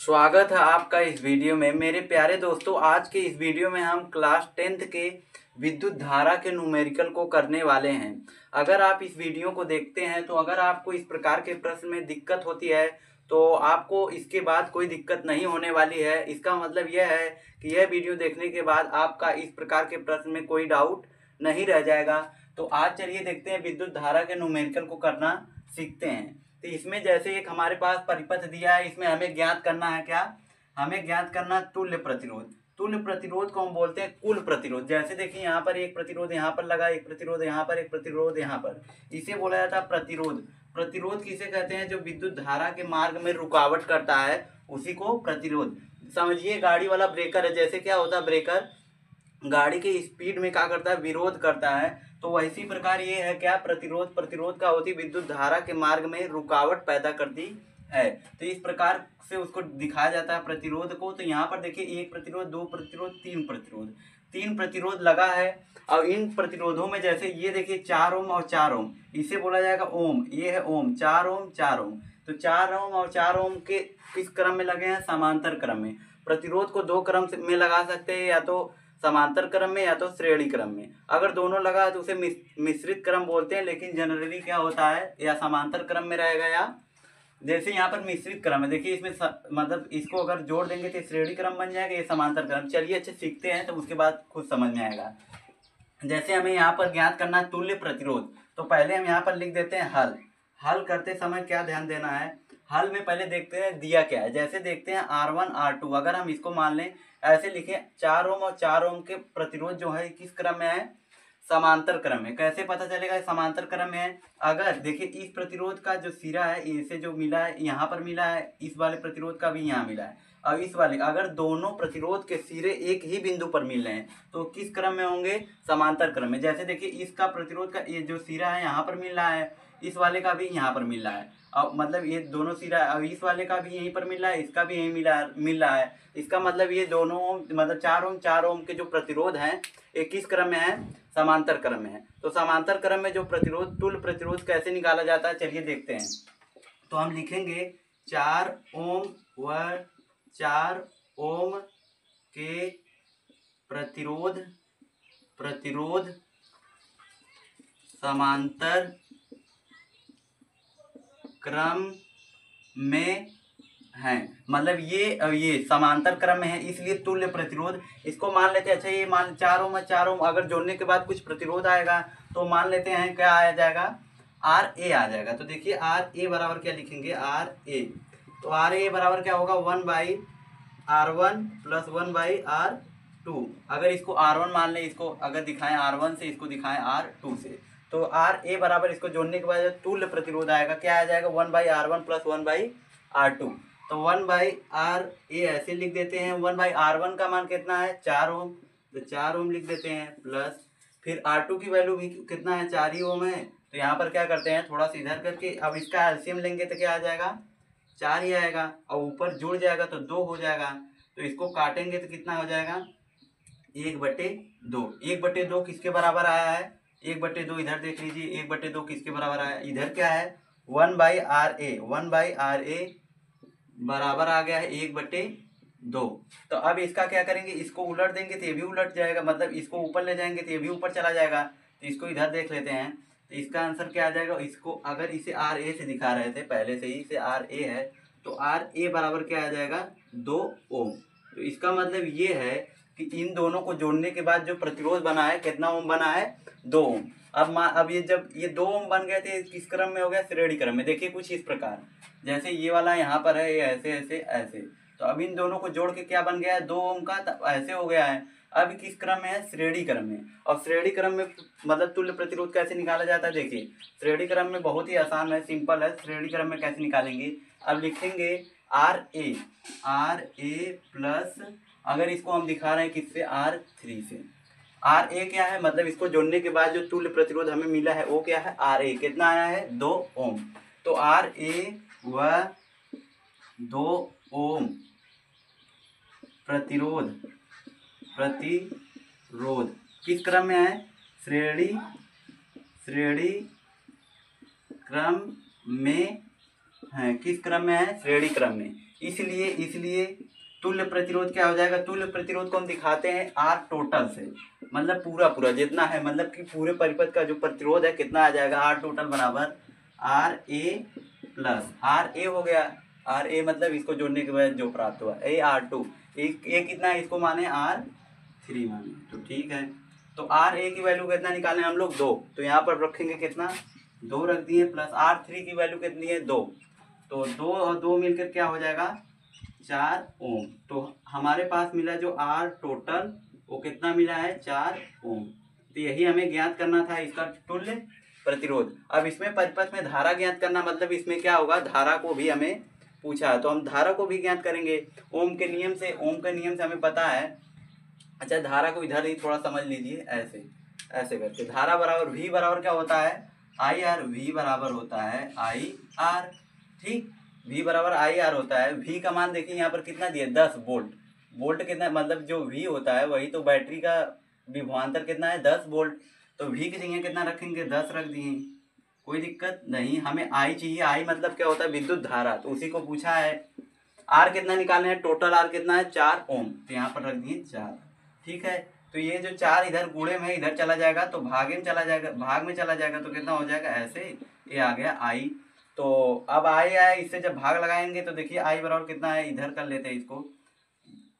स्वागत है आपका इस वीडियो में। मेरे प्यारे दोस्तों, आज के इस वीडियो में हम क्लास 10th के विद्युत धारा के न्यूमेरिकल को करने वाले हैं। अगर आप इस वीडियो को देखते हैं तो अगर आपको इस प्रकार के प्रश्न में दिक्कत होती है तो आपको इसके बाद कोई दिक्कत नहीं होने वाली है। इसका मतलब यह है कि यह वीडियो देखने के बाद आपका इस प्रकार के प्रश्न में कोई डाउट नहीं रह जाएगा। तो आज चलिए देखते हैं विद्युत धारा के न्यूमेरिकल को करना सीखते हैं। तो इसमें जैसे एक हमारे पास परिपथ दिया है, इसमें हमें ज्ञात करना है क्या? हमें ज्ञात करना तुल्य प्रतिरोध। तुल्य प्रतिरोध को हम बोलते हैं कुल प्रतिरोध। जैसे देखिए यहाँ पर एक प्रतिरोध यहाँ पर लगा, एक प्रतिरोध यहाँ पर, एक प्रतिरोध यहाँ पर, इसे बोला जाता है प्रतिरोध। प्रतिरोध किसे कहते हैं? जो विद्युत धारा के मार्ग में रुकावट करता है उसी को प्रतिरोध। समझिए गाड़ी वाला ब्रेकर है, जैसे क्या होता है ब्रेकर गाड़ी के स्पीड में क्या करता है? विरोध करता है। तो वैसी प्रकार ये है क्या? प्रतिरोध। प्रतिरोध का होती विद्युत धारा के मार्ग में रुकावट पैदा करती है। तो इस प्रकार से उसको दिखाया जाता है प्रतिरोध को। तो यहाँ पर देखिए एक प्रतिरोध, दो प्रतिरोध, तीन प्रतिरोध, तीन प्रतिरोध लगा है। और इन प्रतिरोधों में जैसे ये देखिए 4 ओम और 4 ओम, इसे बोला जाएगा ओम। ये है ओम, 4 ओम 4 ओम। तो 4 ओम और 4 ओम के किस क्रम में लगे हैं? समांतर क्रम में। प्रतिरोध को दो क्रम में लगा सकते हैं, या तो समांतर क्रम में या तो श्रेणी क्रम में। अगर दोनों लगा है तो उसे मिश्रित क्रम बोलते हैं, लेकिन जनरली क्या होता है, या समांतर क्रम में रहेगा या जैसे यहाँ पर मिश्रित क्रम है। देखिए इसमें मतलब इसको अगर जोड़ देंगे तो श्रेणी क्रम बन जाएगा, ये समांतर क्रम। चलिए अच्छे सीखते हैं तो उसके बाद खुद समझ में आएगा। जैसे हमें यहाँ पर ज्ञात करना है तुल्य प्रतिरोध, तो पहले हम यहाँ पर लिख देते हैं हल। हल करते समय क्या ध्यान देना है? हल में पहले देखते हैं दिया क्या है। जैसे देखते हैं R1 R2, अगर हम इसको मान लें ऐसे लिखें, 4 ओम और 4 ओम के प्रतिरोध जो है किस क्रम में है? समांतर क्रम में। कैसे पता चलेगा समांतर क्रम में है? अगर देखिए इस प्रतिरोध का जो सिरा है इसे जो मिला है यहाँ पर मिला है, इस वाले प्रतिरोध का भी यहाँ मिला है, और इस वाले अगर दोनों प्रतिरोध के सिरे एक ही बिंदु पर मिल रहे हैं तो किस क्रम में होंगे? समांतर क्रम में। जैसे देखिए इसका प्रतिरोध का ये जो सिरा है यहाँ पर मिल रहा है, इस वाले का भी यहाँ पर मिल रहा है, और मतलब ये दोनों सिरा, अब इस वाले का भी यहीं पर मिल रहा है, इसका भी यहीं मिल रहा है। इसका मतलब ये दोनों मतलब 4 ओम के जो प्रतिरोध हैं ये किस क्रम में है? समांतर क्रम में है। तो समांतर क्रम में जो प्रतिरोध तुल्य प्रतिरोध कैसे निकाला जाता है, चलिए देखते हैं। तो हम लिखेंगे 4 ओम व 4 ओम के प्रतिरोध समांतर क्रम में हैं। मतलब ये समांतर क्रम में है, इसलिए तुल्य प्रतिरोध। इसको मान लेते हैं, अच्छा ये मान 4 ओम है, 4 ओम अगर जोड़ने के बाद कुछ प्रतिरोध आएगा तो मान लेते हैं क्या आ जाएगा? RA आ जाएगा। तो देखिए RA बराबर क्या लिखेंगे? RA, तो RA बराबर क्या होगा? 1/R1 plus 1/R2। अगर इसको R1 मान लें, इसको अगर दिखाएं R1 से, इसको दिखाएं R2 से, तो RA बराबर इसको जोड़ने के बाद तुल्य प्रतिरोध आएगा, क्या आ जाएगा? 1/R1 plus 1/R2। तो 1/RA ऐसे लिख देते हैं। 1/R1 का मान कितना है? 4 ओम, तो 4 ओम लिख देते हैं, प्लस फिर R2 की वैल्यू भी कितना है? 4 ही ओम है। तो यहाँ पर क्या करते हैं, थोड़ा सा इधर करके अब इसका एलसीएम लेंगे तो क्या आ जाएगा? 4 ही आएगा, और ऊपर जुड़ जाएगा तो 2 हो जाएगा। तो इसको काटेंगे तो कितना हो जाएगा? 1/2। 1/2 किसके बराबर आया है? 1/2 इधर देख लीजिए, 1/2 किसके बराबर आया? इधर क्या है? 1/RA। 1/RA बराबर आ गया है 1/2। तो अब इसका क्या करेंगे? इसको उलट देंगे तो ये भी उलट जाएगा, मतलब इसको ऊपर ले जाएंगे तो ये भी ऊपर चला जाएगा। तो इसको इधर देख लेते हैं, तो इसका आंसर क्या आ जाएगा? इसको अगर इसे RA से दिखा रहे थे पहले से ही, इसे RA है, तो RA बराबर क्या आ जाएगा? 2 ओम। तो इसका मतलब ये है कि इन दोनों को जोड़ने के बाद जो प्रतिरोध बना है कितना ओम बना है? 2 ओम। अब ये जब ये 2 ओम बन गए थे, किस क्रम में हो गया? श्रेणी क्रम में। देखिए कुछ इस प्रकार, जैसे ये वाला यहाँ पर है, ये ऐसे ऐसे ऐसे, तो अब इन दोनों को जोड़ के क्या बन गया है? 2 ओम का, ऐसे हो गया है। अब किस क्रम में है? श्रेणी क्रम में। और श्रेणी क्रम में मतलब तुल्य प्रतिरोध कैसे निकाला जाता है? देखिए श्रेणी क्रम में बहुत ही आसान है, सिंपल है। श्रेणी क्रम में कैसे निकालेंगे? अब लिखेंगे RA प्लस, अगर इसको हम दिखा रहे हैं किससे? R3 से। RA क्या है? मतलब इसको जोड़ने के बाद जो तुल्य प्रतिरोध हमें मिला है वो क्या है? RA कितना आया है? 2 ओम। तो RA व 2 ओम प्रतिरोध किस क्रम में है? श्रेणी क्रम में है। किस क्रम में है? श्रेणी क्रम में। इसलिए इसलिए तुल्य प्रतिरोध क्या हो जाएगा, तुल्य प्रतिरोध को हम दिखाते हैं आर टोटल से, मतलब पूरा पूरा जितना है, मतलब कि पूरे परिपथ का जो प्रतिरोध है कितना आ जाएगा, आर टोटल बराबर are A plus R A हो गया, आर ए मतलब इसको जोड़ने के बाद जो प्राप्त हुआ ए आर टू, ए कितना है इसको माने आर थ्री माने, तो ठीक है। तो आर ए की वैल्यू कितना निकालें हम लोग, 2, तो यहाँ पर रखेंगे कितना, 2 रख दिए, प्लस आर थ्री की वैल्यू कितनी है 2, तो 2 और 2 मिलकर क्या हो जाएगा 4 ओम। तो हमारे पास मिला जो आर टोटल वो कितना मिला है 4 ओम। तो यही हमें ज्ञात करना था इसका तुल्य प्रतिरोध। अब इसमें परिपथ में धारा ज्ञात करना, मतलब इसमें क्या होगा, धारा को भी हमें पूछा है तो हम धारा को भी ज्ञात करेंगे ओम के नियम से। ओम के नियम से हमें पता है, अच्छा धारा को इधर ही थोड़ा समझ लीजिए, ऐसे ऐसे करके धारा बराबर वी बराबर क्या होता है आई आर, वी बराबर होता है आई आर, ठीक, वी बराबर आई आर होता है। वी का मान देखिए यहाँ पर कितना दिया 10 वोल्ट, वोल्ट कितना मतलब जो वी होता है वही तो बैटरी का विभवांतर कितना है 10 वोल्ट, तो वी की जगह कितना रखेंगे 10 रख दिए, कोई दिक्कत नहीं। हमें आई चाहिए, आई मतलब क्या होता है विद्युत धारा, तो उसी को पूछा है। आर कितना निकालना है, टोटल आर कितना है 4 ओम, तो यहाँ पर रख दिए 4, ठीक है। तो ये जो 4 इधर गुणे में इधर चला जाएगा तो भागे में चला जाएगा, भाग में चला जाएगा तो कितना हो जाएगा ऐसे, ये आ गया आई। तो अब आई आए, इससे जब भाग लगाएंगे तो देखिए आई बराबर कितना है, इधर कर लेते हैं इसको,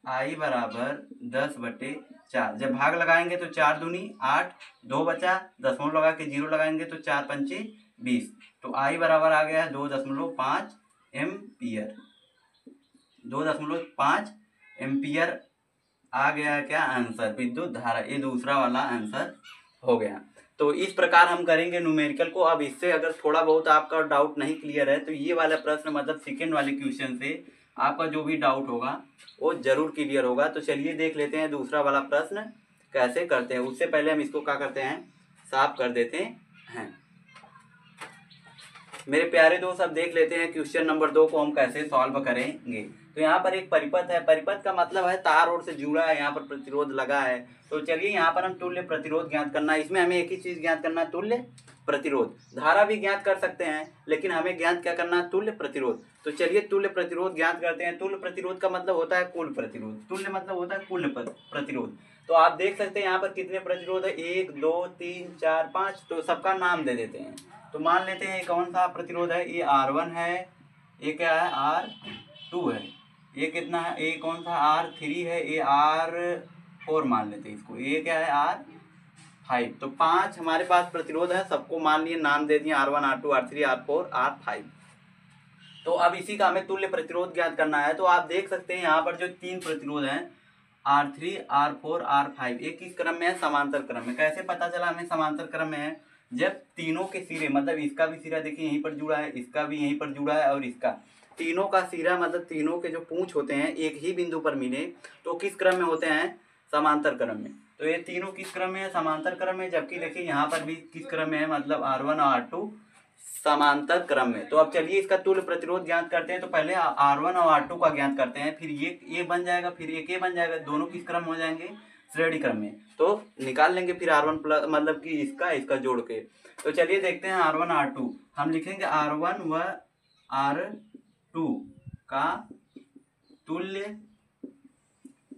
आई बराबर 10/4, जब भाग लगाएंगे तो 4 दूनी 8, 2 बचा, दशमलव लगा के 0 लगाएंगे तो 4 पंचे 20, तो आई बराबर आ गया 2.5 एम्पियर, 2.5 एम्पियर आ गया क्या आंसर, विद्युत धारा, ये दूसरा वाला आंसर हो गया। तो इस प्रकार हम करेंगे न्यूमेरिकल को। अब इससे अगर थोड़ा बहुत आपका डाउट नहीं क्लियर है तो ये वाला प्रश्न मतलब सेकेंड वाले क्वेश्चन से आपका जो भी डाउट होगा वो जरूर क्लियर होगा। तो चलिए देख लेते हैं दूसरा वाला प्रश्न कैसे करते हैं। उससे पहले हम इसको क्या करते हैं, साफ कर देते हैं। मेरे प्यारे दोस्त अब देख लेते हैं क्वेश्चन नंबर 2 को हम कैसे सॉल्व करेंगे। तो यहाँ पर एक परिपथ है, परिपथ का मतलब है तार और से जुड़ा है, यहाँ पर प्रतिरोध लगा है। तो चलिए यहाँ पर हम तुल्य प्रतिरोध ज्ञात करना है, इसमें हमें एक ही चीज ज्ञात करना है तुल्य प्रतिरोध। धारा भी ज्ञात कर सकते हैं लेकिन हमें ज्ञात क्या करना है, तुल्य प्रतिरोध। तो चलिए तुल्य प्रतिरोध ज्ञात करते हैं। तुल्य प्रतिरोध का मतलब होता है कुल प्रतिरोध, तुल्य मतलब होता है कुल प्रतिरोध। तो आप देख सकते हैं यहाँ पर कितने प्रतिरोध है, 1 2 3 4 5, तो सबका नाम दे देते हैं। तो मान लेते हैं कौन सा प्रतिरोध है, ये R1 है, ये क्या है R2 है, ये कितना है, ये कौन सा R3 है, ये R4 मान लेते हैं इसको, ये क्या है R5। तो 5 हमारे पास प्रतिरोध है, सबको मान लिए नाम दे दिए R1 R2 R3 R4 R5। तो अब इसी का हमें तुल्य प्रतिरोध ज्ञात करना है। तो आप देख सकते हैं यहाँ पर जो 3 प्रतिरोध हैं R3 R4 R5, ये किस क्रम में है, समांतर क्रम में। कैसे पता चला हमें समांतर क्रम में है, जब तीनों के सिरे मतलब इसका भी सिरा देखिए यहीं पर जुड़ा है, इसका भी यहीं पर जुड़ा है और इसका, तीनों का सिरा मतलब तीनों के जो पूंछ होते हैं एक ही बिंदु पर मिले तो किस क्रम में होते हैं, समांतर क्रम में। तो ये तीनों किस क्रम में है, समांतर क्रम में। जबकि देखिए यहाँ पर भी किस क्रम में है, मतलब R1 और R2 समांतर क्रम में। तो अब चलिए इसका तुल्य प्रतिरोध ज्ञात करते हैं। तो पहले R1 और R2 का ज्ञात करते हैं, फिर ये बन जाएगा, फिर ये बन जाएगा, दोनों किस क्रम हो जाएंगे, श्रेणी क्रम में। तो निकाल लेंगे फिर R1 प्लस मतलब कि इसका जोड़ के। तो चलिए देखते हैं R1 R2, हम लिखेंगे R1 व R2 का तुल्य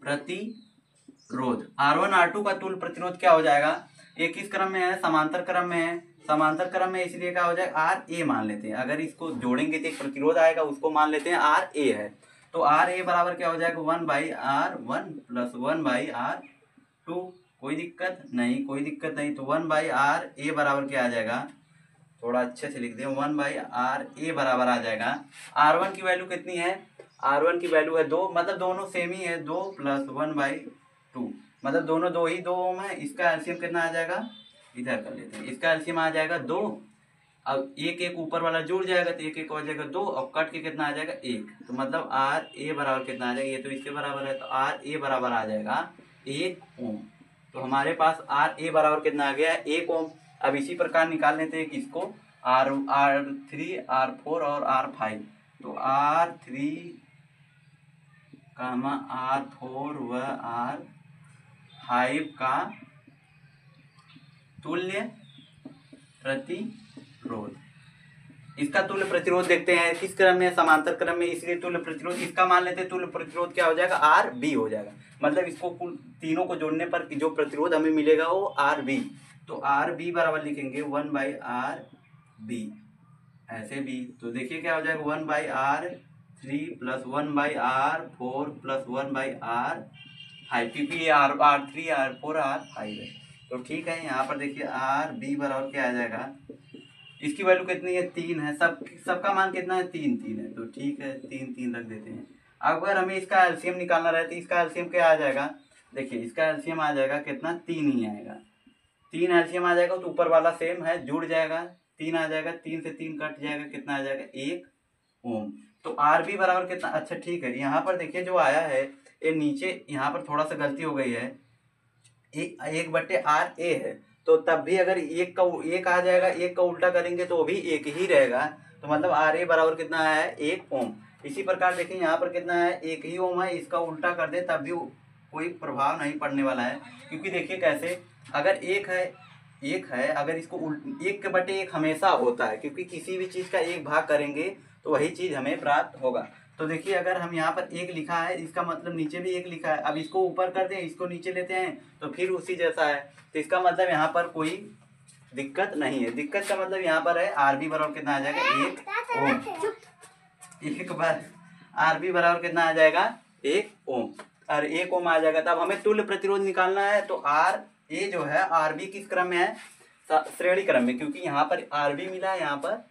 प्रतिरोध। R1 R2 का तुल्य प्रतिरोध क्या हो जाएगा, ये किस क्रम में है, समांतर क्रम में है, समांतर क्रम में, इसलिए क्या हो जाएगा RA मान लेते हैं। अगर इसको जोड़ेंगे तो एक प्रतिरोध आएगा, उसको मान लेते हैं RA है। तो RA बराबर क्या हो जाएगा 1/R1 प्लस 1/R2, कोई दिक्कत नहीं, कोई दिक्कत नहीं। तो 1/RA बराबर क्या आ जाएगा, थोड़ा अच्छे से लिख दें, 1/RA बराबर आ जाएगा, R1 की वैल्यू कितनी है, R1 की वैल्यू है 2, मतलब दोनों सेम ही है, 2 प्लस 1/2, मतलब दोनों 2 ही 2 ओम है। इसका एलसीएम कितना आ जाएगा, इधर कर लेते हैं, इसका एलसीएम आ जाएगा 2। अब एक एक ऊपर वाला जुड़ जाएगा तो एक एक हो जाएगा 2, और कट के कितना आ जाएगा 1, तो मतलब RA बराबर कितना आ जाएगा, ये तो इसके बराबर है, तो RA बराबर आ जाएगा 1 ओम। तो हमारे पास RA बराबर कितना आ गया है 1 ओम। अब इसी प्रकार निकाल लेते हैं किसको, R3 R4 और R5। तो R3 R4 व R5 का तुल्य प्रतिरोध। इसका तुल्य प्रतिरोध देखते हैं किस क्रम में, समांतर क्रम में, इसलिए तुल्य प्रतिरोध इसका मान लेते हैं। तुल्य प्रतिरोध क्या हो जाएगा, आर बी हो जाएगा। मतलब इसको कुल तीनों को जोड़ने पर जो प्रतिरोध हमें मिलेगा वो आर बी। तो आर बी बराबर लिखेंगे 1/RB, ऐसे भी। तो देखिए क्या हो जाएगा, 1/R3 plus 1/R4 plus 1/R5, क्योंकि ये R3 R4 R5 है। तो ठीक है, यहाँ पर देखिए आर बी बराबर क्या आ जाएगा, इसकी वैल्यू कितनी है, 3 है। सबका मान कितना है, 3 है। तो ठीक है, 3 रख देते हैं। अगर हमें इसका एलसीएम निकालना रहे तो इसका एलसीएम क्या आ जाएगा, देखिए इसका एलसीएम आ जाएगा कितना, 3 ही आएगा। 3 एलसीएम आ जाएगा तो ऊपर वाला सेम है, जुड़ जाएगा, 3 आ जाएगा, 3 से 3 कट जाएगा, कितना आ जाएगा, 1 ओम। तो आर बी बराबर कितना, अच्छा ठीक है, यहाँ पर देखिए जो आया है ये नीचे यहाँ पर थोड़ा सा गलती हो गई है, 1/R ए है। तो तब भी अगर एक आ जाएगा, एक का उल्टा करेंगे तो वो भी एक ही रहेगा। तो मतलब आर ए बराबर कितना है, 1 ओम। इसी प्रकार देखिए यहाँ पर कितना है, 1 ही ओम है, इसका उल्टा कर दे तब भी कोई प्रभाव नहीं पड़ने वाला है। क्योंकि देखिए कैसे, अगर एक है अगर इसको 1/1 हमेशा होता है, क्योंकि किसी भी चीज़ का एक भाग करेंगे तो वही चीज़ हमें प्राप्त होगा। तो देखिए अगर हम यहाँ पर 1 लिखा है, इसका मतलब नीचे भी 1 लिखा है। अब इसको ऊपर करते हैं, इसको नीचे लेते हैं तो फिर उसी जैसा है। तो इसका मतलब यहाँ पर कोई दिक्कत नहीं है। दिक्कत का मतलब यहाँ पर है आर बी बराबर कितना आ जाएगा, 1 ओम। एक बार आर बी बराबर कितना आ जाएगा, 1 ओम। और 1 ओम आ जाएगा। तब हमें तुल्य प्रतिरोध निकालना है। तो आर ए जो है, आर बी किस क्रम में है, श्रेणी क्रम में, क्योंकि यहाँ पर आर बी मिला है, यहाँ पर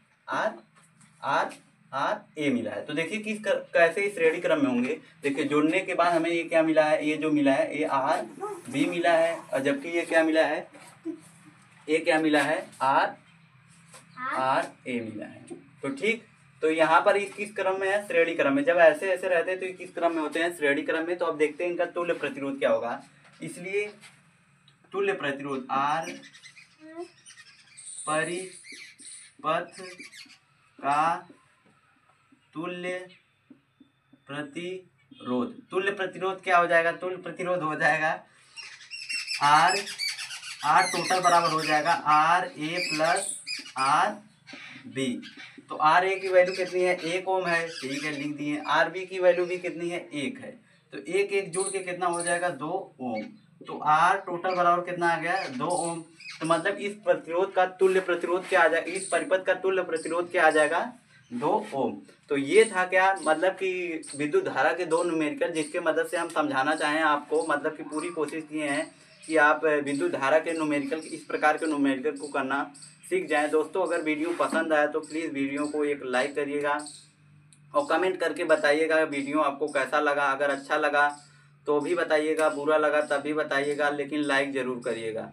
आर ए मिला है। तो देखिए कैसे श्रेणी क्रम में होंगे। देखिए जोड़ने के बाद हमें ये क्या मिला है, ये जो मिला है ये आर बी मिला है, और जबकि ये क्या मिला है, ये क्या मिला है, आर ए मिला है। तो ठीक, तो यहाँ पर ये किस क्रम में है, श्रेणी क्रम में। जब ऐसे ऐसे रहते हैं तो ये किस क्रम में होते हैं, श्रेणी क्रम में। तो अब देखते हैं इनका तुल्य प्रतिरोध क्या होगा। इसलिए तुल्य प्रतिरोध आर परिपथ का तुल्य प्रतिरोध क्या हो जाएगा, तुल्य प्रतिरोध हो जाएगा आर टोटल बराबर हो जाएगा R A plus R B. तो आर ए की वैल्यू कितनी है, 1 ओम है, ठीक है लिख दिए। आर बी की वैल्यू भी कितनी है, 1 है। तो 1 जुड़ के कितना हो जाएगा, 2 ओम। तो आर टोटल बराबर कितना आ गया, 2 ओम। तो मतलब इस प्रतिरोध का तुल्य प्रतिरोध क्या आ जाएगा, इस परिपथ का तुल्य प्रतिरोध क्या आ जाएगा, 2 ओम। तो ये था क्या, मतलब कि विद्युत धारा के 2 न्यूमेरिकल, जिसके मदद से हम समझाना चाहें आपको, मतलब कि पूरी कोशिश किए हैं कि आप विद्युत धारा के न्यूमेरिकल, इस प्रकार के न्यूमेरिकल को करना सीख जाएं। दोस्तों अगर वीडियो पसंद आया तो प्लीज़ वीडियो को एक लाइक करिएगा और कमेंट करके बताइएगा वीडियो आपको कैसा लगा। अगर अच्छा लगा तो भी बताइएगा, बुरा लगा तब भी बताइएगा, लेकिन लाइक ज़रूर करिएगा।